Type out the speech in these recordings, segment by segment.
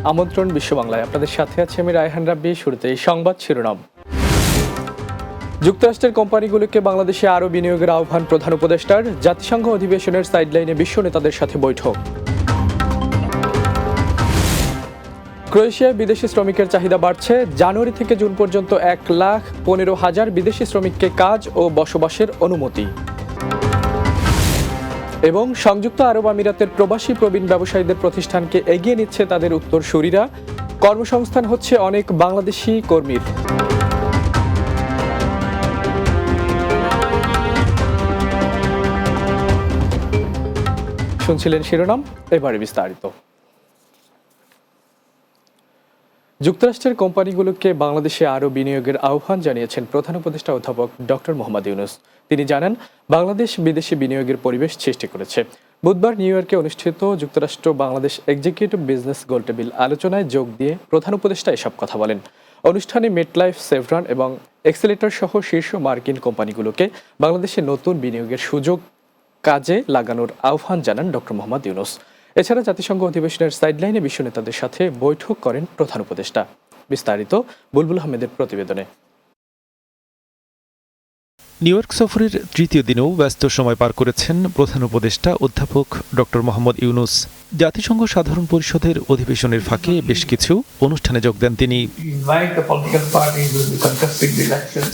আমন্ত্রণ বিশ্ব বাংলায়, আপনাদের সাথে আছি আমি রায়হান রাব্বি। শুরুতেই সংবাদ শিরোনাম। যুক্তরাষ্ট্রের কোম্পানিগুলোকে বাংলাদেশে আরও বিনিয়োগের আহ্বান প্রধান উপদেষ্টার। জাতিসংঘ অধিবেশনের সাইডলাইনে বিশ্ব নেতাদের সাথে বৈঠক। ক্রোয়েশিয়ায় বিদেশি শ্রমিকের চাহিদা বাড়ছে। জানুয়ারি থেকে জুন পর্যন্ত 1,15,000 বিদেশি শ্রমিককে কাজ ও বসবাসের অনুমতি। এবং সংযুক্ত আরব আমিরাতের প্রবাসী প্রবীণ ব্যবসায়ীদের প্রতিষ্ঠানকে এগিয়ে নিচ্ছে তাদের উত্তরসূরিরা। কর্মসংস্থান হচ্ছে অনেক বাংলাদেশি কর্মীর। শুনছিলেন শিরোনাম, এবারে বিস্তারিত। যুক্তরাষ্ট্রের কোম্পানিগুলোকে বাংলাদেশে আরও বিনিয়োগের আহ্বান জানিয়েছেন প্রধান উপদেষ্টা অধ্যাপক ডক্টর মোহাম্মদ ইউনূস। তিনি জানান, বাংলাদেশ বিদেশি বিনিয়োগের পরিবেশ সৃষ্টি করেছে। বুধবার নিউ ইয়র্কে অনুষ্ঠিত যুক্তরাষ্ট্র বাংলাদেশ এক্সিকিউটিভ বিজনেস গোলটেবিল আলোচনায় যোগ দিয়ে প্রধান উপদেষ্টা এসব কথা বলেন। অনুষ্ঠানে মেটলাইফ, সেভরন এবং এক্সেলেটর সহ শীর্ষ মার্কিন কোম্পানিগুলোকে বাংলাদেশে নতুন বিনিয়োগের সুযোগ কাজে লাগানোর আহ্বান জানান ডক্টর মোহাম্মদ ইউনূস। এছাড়া জাতিসংঘ অধিবেশনের সাইডলাইনে বিশ্ব নেতাদের সাথে বৈঠক করেন প্রধান উপদেষ্টা। বিস্তারিত বুলবুল আহমেদের প্রতিবেদনে। নিউ ইয়র্ক সফরের তৃতীয় দিনেও ব্যস্ত সময় পার করেছেন প্রধান উপদেষ্টা অধ্যাপক ডক্টর মোহাম্মদ ইউনূস। জাতিসংঘ সাধারণ পরিষদের অধিবেশনের ফাঁকে বেশ কিছু অনুষ্ঠানে যোগ দেন তিনি।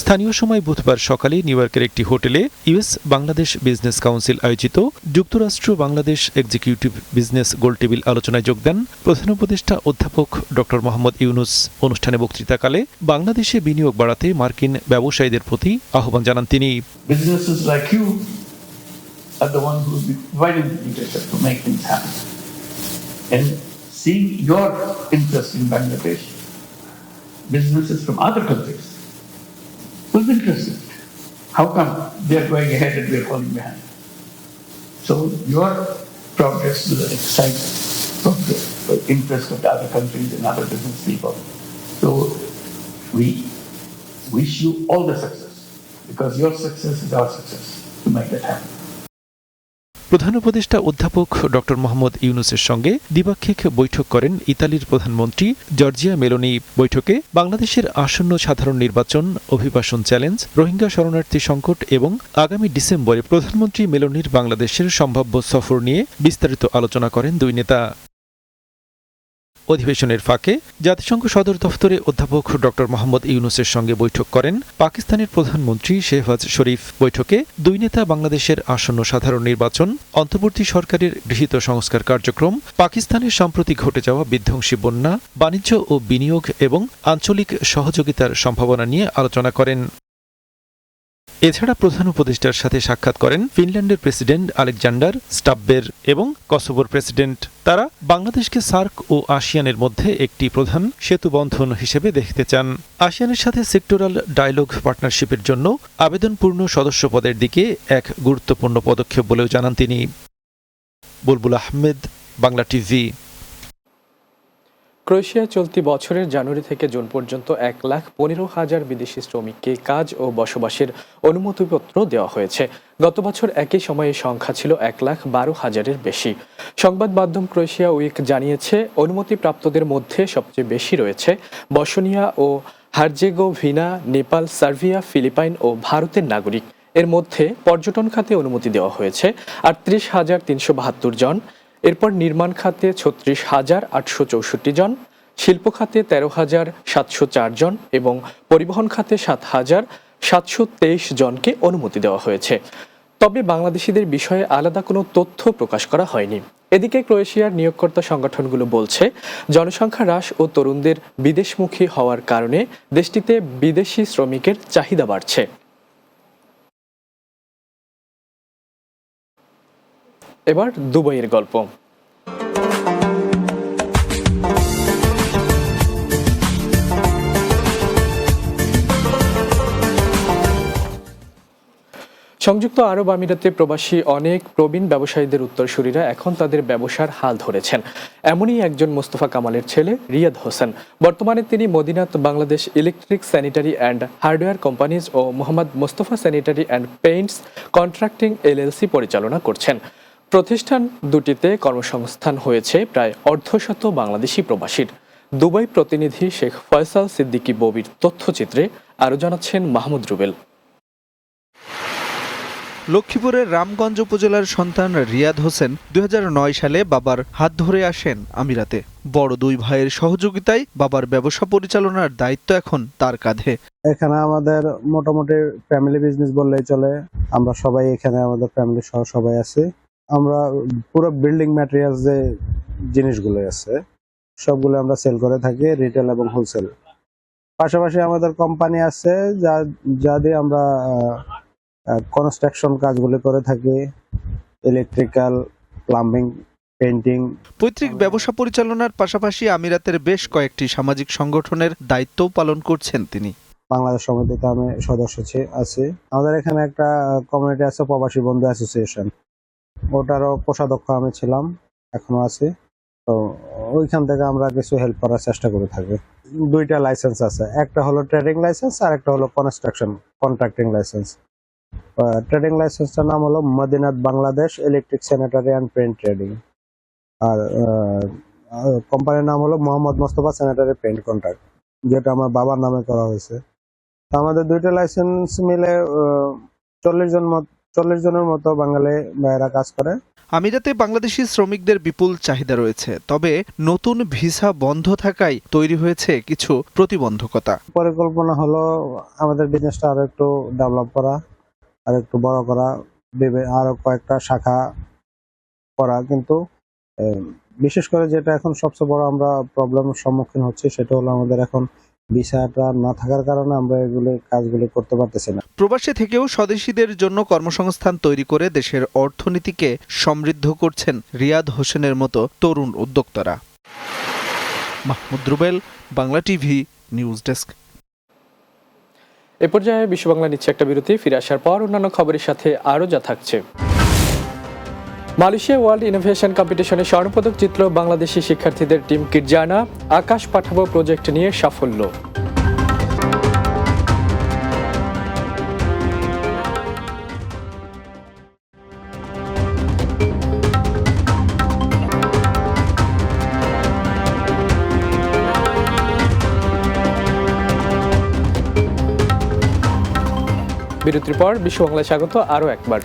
স্থানীয় সময় বুধবার সকালে নিউ ইয়র্কের একটি হোটেলে ইউএস বাংলাদেশ বিজনেস কাউন্সিল আয়োজিত যুক্তরাষ্ট্র বাংলাদেশ এক্সিকিউটিভ বিজনেস গোলটেবিল আলোচনায় যোগ দেন প্রধান উপদেষ্টা অধ্যাপক ডক্টর মোহাম্মদ ইউনূস। অনুষ্ঠানে বক্তৃতাকালে বাংলাদেশে বিনিয়োগ বাড়াতে মার্কিন ব্যবসায়ীদের প্রতি আহ্বান জানান তিনি। And seeing your interest in Bangladesh, businesses from other countries will be interested. How come they are going ahead and we are falling behind? So your progress will excite from the interest of the other countries and other business people. So we wish you all the success, because your success is our success to make that happen. প্রধান উপদেষ্টা অধ্যাপক doctor Mohammad ইউনূসের সঙ্গে দ্বিপাক্ষিক বৈঠক করেন ইতালির প্রধানমন্ত্রী Giorgia Meloni. বৈঠকে বাংলাদেশের আসন্ন সাধারণ নির্বাচন, অভিবাসন চ্যালেঞ্জ, রোহিঙ্গা শরণার্থী সংকট এবং আগামী ডিসেম্বরে প্রধানমন্ত্রী মেলোনির বাংলাদেশের সম্ভাব্য সফর নিয়ে বিস্তারিত আলোচনা করেন দুই নেতা। অধিবেশনের ফাঁকে জাতিসংঘ সদর দফতরে অধ্যাপক ডক্টর মোহাম্মদ ইউনূসের সঙ্গে বৈঠক করেন পাকিস্তানের প্রধানমন্ত্রী শেহবাজ শরীফ। বৈঠকে দুই নেতা বাংলাদেশের আসন্ন সাধারণ নির্বাচন, অন্তর্বর্তী সরকারের গৃহীত সংস্কার কার্যক্রম, পাকিস্তানের সম্প্রতি ঘটে যাওয়া বিধ্বংসী বন্যা, বাণিজ্য ও বিনিয়োগ এবং আঞ্চলিক সহযোগিতার সম্ভাবনা নিয়ে আলোচনা করেন। এছাড়া প্রধান উপদেষ্টার সাথে সাক্ষাৎ করেন ফিনল্যান্ডের প্রেসিডেন্ট আলেকজান্ডার স্টাববের এবং কসোভোর প্রেসিডেন্ট। তারা বাংলাদেশকে সার্ক ও আসিয়ানের মধ্যে একটি প্রধান সেতুবন্ধন হিসেবে দেখতে চান। আসিয়ানের সাথে সেক্টরাল ডায়ালগ পার্টনারশিপের জন্য আবেদনপূর্ণ সদস্যপদের দিকে এক গুরুত্বপূর্ণ পদক্ষেপ বলেও জানান তিনি। বুলবুল আহমেদ, বাংলা টিভি। ক্রোয়েশিয়া চলতি বছরের জানুয়ারি থেকে জুন পর্যন্ত 1,15,000 বিদেশি শ্রমিককে কাজ ও বসবাসের অনুমতিপত্র দেওয়া হয়েছে। গত বছর একই সময়ে সংখ্যা ছিল 1,12,000-এর বেশি। সংবাদ মাধ্যম ক্রোয়েশিয়া উইক জানিয়েছে, অনুমতিপ্রাপ্তদের মধ্যে সবচেয়ে বেশি রয়েছে বসনিয়া ও হার্জেগোভিনা, নেপাল, সার্বিয়া, ফিলিপাইন ও ভারতের নাগরিক। এর মধ্যে পর্যটন খাতে অনুমতি দেওয়া হয়েছে 38,372 জন। এরপর নির্মাণ খাতে 36,864 জন, শিল্প খাতে 13,704 জন এবং পরিবহন খাতে 7,723 জনকে অনুমতি দেওয়া হয়েছে। তবে বাংলাদেশিদের বিষয়ে আলাদা কোনো তথ্য প্রকাশ করা হয়নি। এদিকে ক্রোয়েশিয়ার নিয়োগকর্তা সংগঠনগুলো বলছে, জনসংখ্যা হ্রাস ও তরুণদের বিদেশমুখী হওয়ার কারণে দেশটিতে বিদেশি শ্রমিকের চাহিদা বাড়ছে। এবার দুবাইয়ের গল্প। সংযুক্ত আরব আমিরাতে প্রবাসী অনেক প্রবীণ ব্যবসায়ীদের উত্তরসূরিরা এখন তাদের ব্যবসার হাল ধরেছেন। এমনই একজন মোস্তফা কামালের ছেলে রিয়াদ হোসেন। বর্তমানে তিনি Madinat Bangladesh Electric, Sanitary and Hardware Companies ও Mohammad Mostafa Sanitary and Paints Contracting LLC পরিচালনা করছেন। প্রতিষ্ঠান দুটিতে কর্মসংস্থান হয়েছে প্রায় অর্ধশত বাংলাদেশি প্রবাসীর। দুবাই প্রতিনিধি শেখ ফয়সাল সিদ্দিকী ববির তথ্যচিত্রে আরও জানাচ্ছেন মাহমুদ রুবেল। লক্ষ্মীপুরের রামগঞ্জ উপজেলার সন্তান রিয়াদ হোসেন 2009 সালে বাবার হাত ধরে আসেন আমিরাতে। বড় দুই ভাইয়ের সহযোগিতায় বাবার ব্যবসা পরিচালনার দায়িত্ব এখন তার কাঁধে। এখানে আমাদের মোটামুটি ফ্যামিলি বিজনেস বললেই চলে। আমরা সবাই এখানে আমাদের ফ্যামিলি সহ সবাই আছি। আমরা পুরো বিল্ডিং ম্যাটেরিয়ালস যে জিনিসগুলো আছে সবগুলো আমরা সেল করে থাকি, রিটেল এবং হোলসেল। পাশাপাশি আমাদের কোম্পানি আছে যা দিয়ে আমরা কনস্ট্রাকশন কাজগুলো করে থাকি, ইলেকট্রিক্যাল, প্লাম্বিং, পেইন্টিং। পৈতৃক ব্যবসা পরিচালনার পাশাপাশি আমিরাতের বেশ কয়েকটি সামাজিক সংগঠনের দায়িত্বও পালন করছেন তিনি। বাংলাদেশ সমিতিতে আমি সদস্য আছি। আমাদের এখানে একটা কমিউনিটি আছে, প্রবাসী বন্ধু অ্যাসোসিয়েশন, ওটারও কোষাধ্যক্ষ আমি ছিলাম, এখনো আছি। তো ওইখান থেকে আমরা কিছু হেল্প করার চেষ্টা করে থাকি। দুইটা লাইসেন্স আছে, একটা হলো ট্রেডিং লাইসেন্স আর একটা হলো কনস্ট্রাকশন কন্ট্রাক্টিং লাইসেন্স। ট্রেডিং লাইসেন্সটার নাম হলো Madinat Bangladesh Electric Sanitary and Paint Trading, আর কোম্পানির নাম হলো Mohammad Mostafa Sanitary Paint Contract, যেটা আমার বাবার নামে করা হয়েছে। তো আমাদের দুইটা লাইসেন্স মিলে 40 জনের মতো বাঙালি ভাইয়েরা কাজ করে। আমিরাতে বাংলাদেশি শ্রমিকদের বিপুল চাহিদা রয়েছে, তবে নতুন ভিসা বন্ধ থাকায় তৈরি হয়েছে কিছু প্রতিবন্ধকতা। পরিকল্পনা হলো আমাদের বিজনেসটা আরো একটু ডেভেলপ করা, আর একটু বড় করা, আরো কয়েকটা শাখা করা। কিন্তু বিশেষ করে যেটা এখন সবচেয়ে বড় আমরা প্রবলেমের সম্মুখীন হচ্ছে সেটা হলো আমাদের এখন ভিসাটা না থাকার কারণে আমরা কাজগুলি করতে পারতেছি না। প্রবাসে থেকেও স্বদেশীদের জন্য কর্মসংস্থান তৈরি করে দেশের অর্থনীতিকে সমৃদ্ধ করছেন রিয়াদ হোসেনের মতো তরুণ উদ্যোক্তারা। Mahmud Rubel, Bangla TV, news desk. এ পর্যায়ে বিশ্ব বাংলা নিচ্ছে একটা বিরতি। ফিরে আসার পর অন্যান্য খবরের সাথে আরও যা থাকছে। মালয়েশিয়া ওয়ার্ল্ড ইনোভেশন কম্পিটিশনে স্বর্ণপদক জিতল বাংলাদেশি শিক্ষার্থীদের টিম কিরজানা। আকাশ পাঠাবো প্রজেক্ট নিয়ে সাফল্য। বিরতির পর বিশ্ব বাংলায় স্বাগত আরও একবার।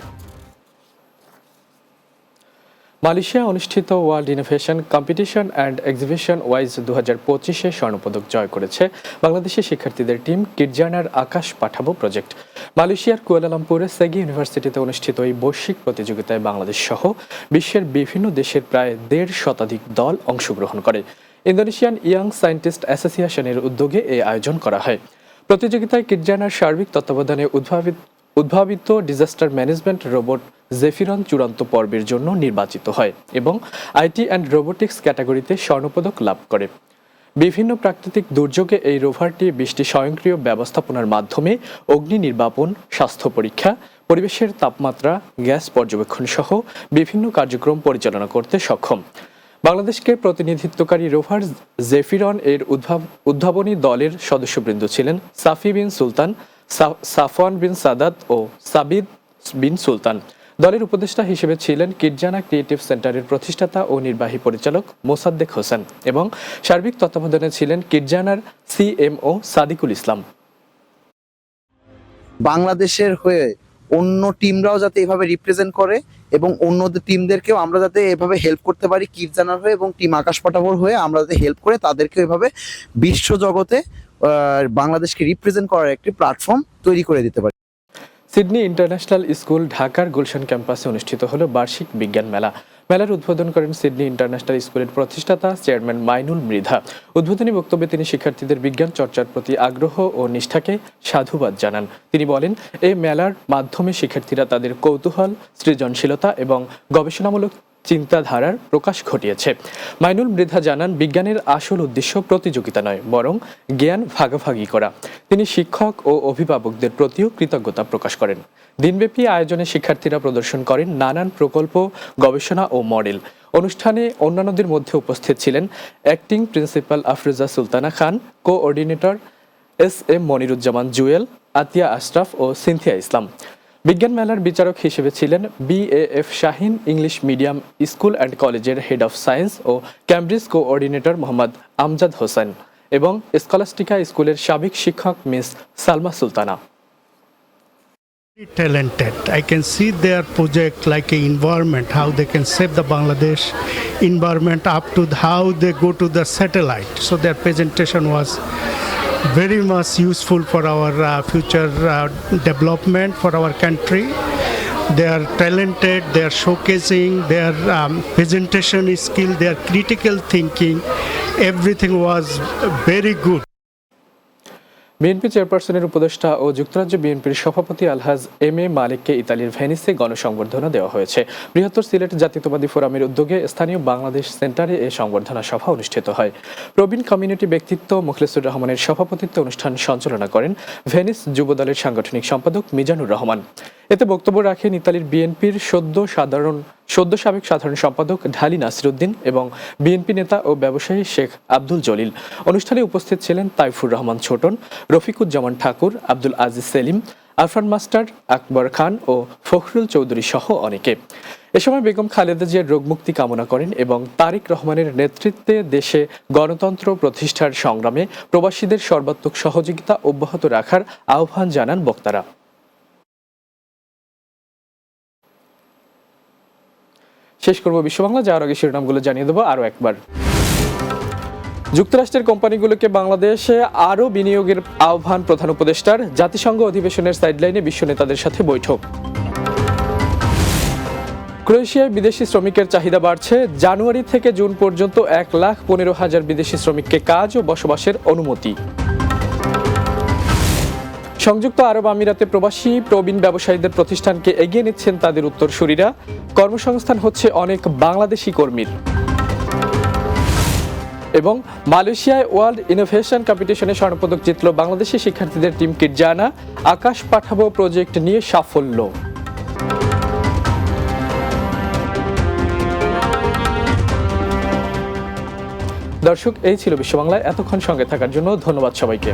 মালয়েশিয়া অনুষ্ঠিত World Innovation Competition and Exhibition ওয়াইজ 2025-এ স্বর্ণপদক জয় করেছে বাংলাদেশি শিক্ষার্থীদের টিম কিরজানার আকাশ পাঠাবো প্রজেক্ট। মালয়েশিয়ার কুয়ালালামপুরে সেগি ইউনিভার্সিটিতে অনুষ্ঠিত এই বৈশ্বিক প্রতিযোগিতায় বাংলাদেশ সহ বিশ্বের বিভিন্ন দেশের প্রায় 1.5 শতাধিক দল অংশগ্রহণ করে। ইন্দোনেশিয়ান ইয়াং সায়েন্টিস্ট অ্যাসোসিয়েশনের উদ্যোগে এই আয়োজন করা হয়। প্রতিযোগিতায় কিরজানার সার্বিক তত্ত্বাবধানে উদ্ভাবিত ডিজাস্টার ম্যানেজমেন্ট রোবট জেফিরন চূড়ান্ত পর্বের জন্য নির্বাচিত হয় এবং আইটি অ্যান্ড রোবোটিক্স ক্যাটাগরিতে স্বর্ণপদক লাভ করে। বিভিন্ন প্রাকৃতিক দুর্যোগে এই রোভারটি 20টি স্বয়ংক্রিয় ব্যবস্থাপনার মাধ্যমে অগ্নি নির্বাপন, স্বাস্থ্য পরীক্ষা, পরিবেশের তাপমাত্রা, গ্যাস পর্যবেক্ষণ সহ বিভিন্ন কার্যক্রম পরিচালনা করতে সক্ষম। বাংলাদেশকে প্রতিনিধিত্বকারী রোভার জেফিরন এর উদ্ভাবনী দলের সদস্যবৃন্দ ছিলেন সাফি বিন সুলতান, সাফওয়ান বিন সাদাত ও সাবিদ বিন সুলতান। দলের উপদেষ্টা হিসেবে ছিলেন কিরজানা ক্রিয়েটিভ সেন্টারের প্রতিষ্ঠাতা ও নির্বাহী পরিচালক মোসাদ্দেক হোসেন এবং সার্বিক তত্ত্বাবধানে ছিলেন কিরজানার সিএমও সাদিকুল ইসলাম। বাংলাদেশের হয়ে অন্য টিমরাও যাতে এভাবে রিপ্রেজেন্ট করে এবং অন্য টিমদেরকেও আমরা যাতে এভাবে হেল্প করতে পারি, কিরজানার হয়ে এবং টিম আকাশ পাঠাবোর হয়ে আমরা যাতে হেল্প করে তাদেরকেও এভাবে বিশ্ব জগতে বাংলাদেশকে রিপ্রেজেন্ট করার একটি প্ল্যাটফর্ম তৈরি করে দিতে পারি। সিডনি ইন্টারন্যাশনাল স্কুল ঢাকার গুলশান ক্যাম্পাসে অনুষ্ঠিত হলো বার্ষিক বিজ্ঞান মেলা। মেলার উদ্বোধন করেন সিডনি ইন্টারন্যাশনাল স্কুলের প্রতিষ্ঠাতা চেয়ারম্যান মাইনুল মৃধা। উদ্বোধনী বক্তব্যে তিনি শিক্ষার্থীদের বিজ্ঞান চর্চার প্রতি আগ্রহ ও নিষ্ঠাকে সাধুবাদ জানান। তিনি বলেন, এই মেলার মাধ্যমে শিক্ষার্থীরা তাদের কৌতূহল, সৃজনশীলতা এবং গবেষণামূলক চিন্তাধারার প্রকাশ ঘটিয়েছে। মাইনুল মৃধা জানান, বিজ্ঞানের আসল উদ্দেশ্য প্রতিযোগিতা নয়, বরং জ্ঞান ভাগাভাগি করা। তিনি শিক্ষক ও অভিভাবকদের প্রতিও কৃতজ্ঞতা প্রকাশ করেন। দিনব্যাপী আয়োজনে শিক্ষার্থীরা প্রদর্শন করেন নানান প্রকল্প, গবেষণা ও মডেল। অনুষ্ঠানে অন্যান্যদের মধ্যে উপস্থিত ছিলেন acting principal Afroza Sultana Khan, coordinator S M Moniruzzaman Jewel, Atia Ashraf ও সিনথিয়া ইসলাম। বিজ্ঞান মেলার বিচারক হিসেবে ছিলেন BAF Shaheen English medium school and কলেজের হেড অফ সায়েন্স ও ক্যামব্রিজ কোঅর্ডিনেটর মোহাম্মদ আমজাদ হোসেন এবং স্কলাস্টিকা স্কুলের সাবেক শিক্ষক Miss Salma Sultana. Talented. I can see their project like a environment, how they can save the Bangladesh environment up to how they go to the satellite. So their presentation was very much useful for our future development for our country. They are talented, they are showcasing their presentation skill, their critical thinking. Everything was very good. BNP চেয়ারপারসনের উপদেষ্টা ও যুক্তরাজ্য বিএনপির সভাপতি আলহাজ MA মালিককে ইতালির ভেনিসে গণসংবর্ধনা দেওয়া হয়েছে। বৃহত্তর সিলেট জাতীয়তাবাদী ফোরামের উদ্যোগে স্থানীয় বাংলাদেশ সেন্টারে এই সংবর্ধনা সভা অনুষ্ঠিত হয়। প্রবীণ কমিউনিটি ব্যক্তিত্ব মুখলেসুর রহমানের সভাপতিত্বে অনুষ্ঠান সঞ্চালনা করেন ভেনিস যুবদলের সাংগঠনিক সম্পাদক মিজানুর রহমান। এতে বক্তব্য রাখেন ইতালির বিএনপির সদ্য সাবেক সাধারণ সম্পাদক ঢালি নাসিরউদ্দিন এবং বিএনপি নেতা ও ব্যবসায়ী শেখ আব্দুল জলিল। অনুষ্ঠানে উপস্থিত ছিলেন তাইফুর রহমান ছোটন, রফিকুজ্জামান ঠাকুর, আব্দুল আজিজ সেলিম, আরফান মাস্টার, আকবর খান ও ফখরুল চৌধুরী সহ অনেকে। এ সময় বেগম খালেদা জিয়ার রোগমুক্তি কামনা করেন এবং তারেক রহমানের নেতৃত্বে দেশে গণতন্ত্র প্রতিষ্ঠার সংগ্রামে প্রবাসীদের সর্বাত্মক সহযোগিতা অব্যাহত রাখার আহ্বান জানান বক্তারা। শেষ করব বিশ্ব বাংলা, যাওয়ার আগে শিরোনামগুলো জানিয়ে দেবো আরও একবার। যুক্তরাষ্ট্রের কোম্পানিগুলোকে বাংলাদেশে আরও বিনিয়োগের আহ্বান প্রধান উপদেষ্টার। জাতিসংঘ অধিবেশনের সাইডলাইনে বিশ্ব নেতাদের সাথে বৈঠক। ক্রোয়েশিয়ায় বিদেশি শ্রমিকের চাহিদা বাড়ছে। জানুয়ারি থেকে জুন পর্যন্ত 1,15,000 বিদেশি শ্রমিককে কাজ ও বসবাসের অনুমতি। সংযুক্ত আরব আমিরাতে প্রবাসী প্রবীণ ব্যবসায়ীদের প্রতিষ্ঠানকে এগিয়ে নিচ্ছেন তাদের উত্তরসূরিরা। কর্মসংস্থান হচ্ছে অনেক বাংলাদেশি কর্মীর। এবং মালয়েশিয়ায় ওয়ার্ল্ড ইনোভেশন কম্পিটিশনে স্বর্ণপদক জিতল বাংলাদেশি শিক্ষার্থীদের টিম কিরজানা। আকাশ পাঠাবো প্রজেক্ট নিয়ে সাফল্য। দর্শক, এই ছিল বিশ্ব বাংলায়। এতক্ষণ সঙ্গে থাকার জন্য ধন্যবাদ সবাইকে।